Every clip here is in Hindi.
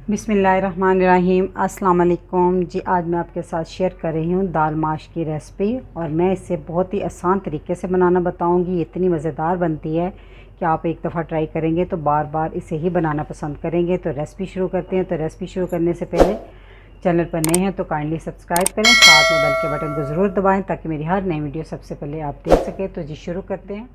बिस्मिल्लाहिर्रहमानिर्रहीम। अस्सलाम वालेकुम जी। आज मैं आपके साथ शेयर कर रही हूँ दाल माश की रेसिपी, और मैं इसे बहुत ही आसान तरीके से बनाना बताऊँगी। ये इतनी मज़ेदार बनती है कि आप एक दफ़ा ट्राई करेंगे तो बार बार इसे ही बनाना पसंद करेंगे। तो रेसिपी शुरू करते हैं। तो रेसिपी शुरू करने से पहले चैनल पर नए हैं तो काइंडली सब्सक्राइब करें, साथ में बेल के बटन को ज़रूर दबाएँ ताकि मेरी हर नई वीडियो सबसे पहले आप देख सकें। तो जी शुरू करते हैं।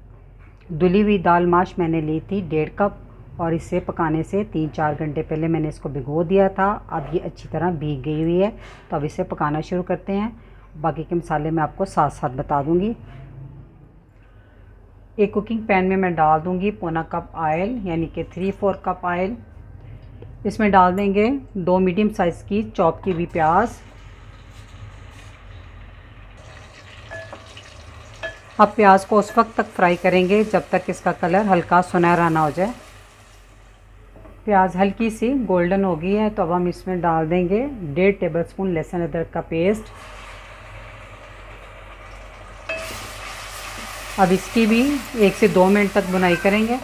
धुली हुई दाल माश मैंने ली थी 1.5 कप, और इसे पकाने से 3-4 घंटे पहले मैंने इसको भिगो दिया था। अब ये अच्छी तरह भीग गई हुई है। तो अब इसे पकाना शुरू करते हैं। बाकी के मसाले मैं आपको साथ साथ बता दूंगी। एक कुकिंग पैन में मैं डाल दूंगी 1/4 कप ऑयल, यानी कि 3-4 कप ऑयल। इसमें डाल देंगे 2 मीडियम साइज़ की चॉप की हुई प्याज। अब प्याज को उस वक्त तक फ्राई करेंगे जब तक इसका कलर हल्का सुनहरा ना हो जाए। प्याज हल्की सी गोल्डन हो गई है तो अब हम इसमें डाल देंगे 1.5 टेबलस्पून लहसुन अदरक का पेस्ट। अब इसकी भी 1 से 2 मिनट तक भुनाई करेंगे।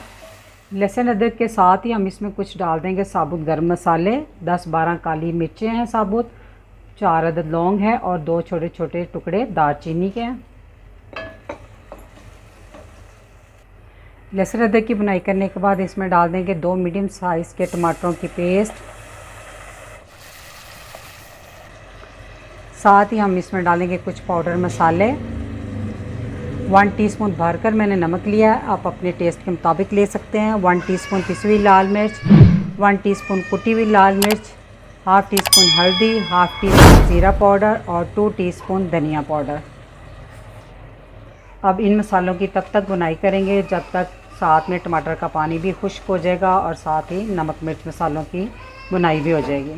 लहसुन अदरक के साथ ही हम इसमें कुछ डाल देंगे साबुत गरम मसाले। 10-12 काली मिर्चें हैं साबुत, 4 अदद लौंग है और 2 छोटे छोटे टुकड़े दालचीनी के हैं। लहसुन अदरक की बुनाई करने के बाद इसमें डाल देंगे 2 मीडियम साइज़ के टमाटरों की पेस्ट। साथ ही हम इसमें डालेंगे कुछ पाउडर मसाले। 1 टीस्पून भरकर मैंने नमक लिया है, आप अपने टेस्ट के मुताबिक ले सकते हैं। 1 टीस्पून पिसी हुई लाल मिर्च, 1 टीस्पून कुटी हुई लाल मिर्च, हाफ़ टीस्पून हल्दी, हाफ़ टीस्पून ज़ीरा पाउडर और 2 टीस्पून धनिया पाउडर। अब इन मसालों की तब तक बुनाई करेंगे जब तक साथ में टमाटर का पानी भी खुश्क हो जाएगा और साथ ही नमक मिर्च मसालों की बुनाई भी हो जाएगी।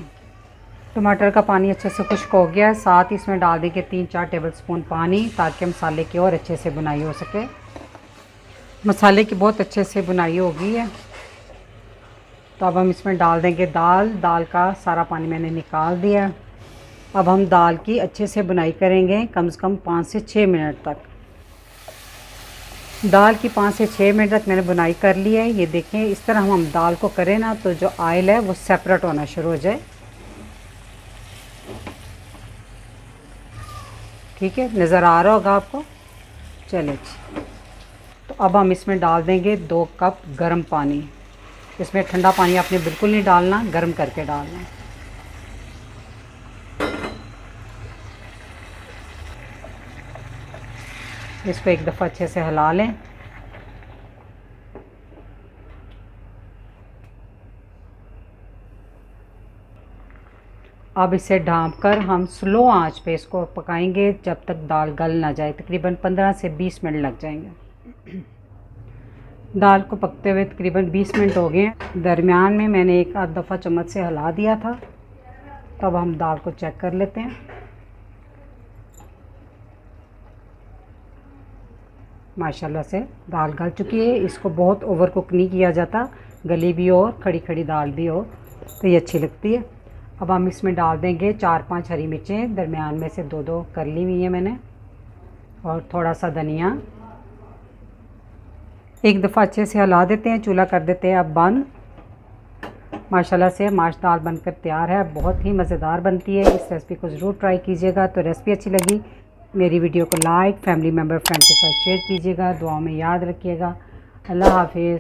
टमाटर का पानी अच्छे से खुश्क हो गया है। साथ ही इसमें डाल देंगे 3-4 टेबलस्पून पानी ताकि मसाले की और अच्छे से बुनाई हो सके। मसाले की बहुत अच्छे से बुनाई हो गई है। तो अब हम इसमें डाल देंगे दाल का सारा पानी मैंने निकाल दिया। अब हम दाल की अच्छे से बुनाई करेंगे कम से कम 5 से 6 मिनट तक। दाल की 5 से 6 मिनट तक मैंने बुनाई कर ली है। ये देखें, इस तरह हम दाल को करें ना तो जो ऑयल है वो सेपरेट होना शुरू हो जाए। ठीक है, नज़र आ रहा होगा आपको। चलिए, तो अब हम इसमें डाल देंगे 2 कप गर्म पानी। इसमें ठंडा पानी आपने बिल्कुल नहीं डालना, गर्म करके डालना है। इसको एक दफ़ा अच्छे से हिला लें। अब इसे ढाँपकर हम स्लो आंच पे इसको पकाएंगे जब तक दाल गल ना जाए। तकरीबन 15 से 20 मिनट लग जाएंगे। दाल को पकते हुए तकरीबन 20 मिनट हो गए हैं। दरमियान में मैंने एक आध दफ़ा चम्मच से हिला दिया था। तब हम दाल को चेक कर लेते हैं। माशाल्लाह से दाल गल चुकी है। इसको बहुत ओवर कुक नहीं किया जाता, गली भी हो और खड़ी खड़ी दाल भी हो तो ये अच्छी लगती है। अब हम इसमें डाल देंगे 4-5 हरी मिर्चें, दरमियान में से 2-2 कर ली हुई है मैंने, और थोड़ा सा धनिया। एक दफ़ा अच्छे से हिला देते हैं। चूल्हा कर देते हैं अब बंद। माशाल्लाह से माश दाल बनकर तैयार है। बहुत ही मज़ेदार बनती है। इस रेसिपी को ज़रूर ट्राई कीजिएगा। तो रेसिपी अच्छी लगी मेरी वीडियो को लाइक, फैमिली मेम्बर, फ्रेंड के साथ शेयर कीजिएगा। दुआओं में याद रखिएगा। अल्लाह हाफिज़।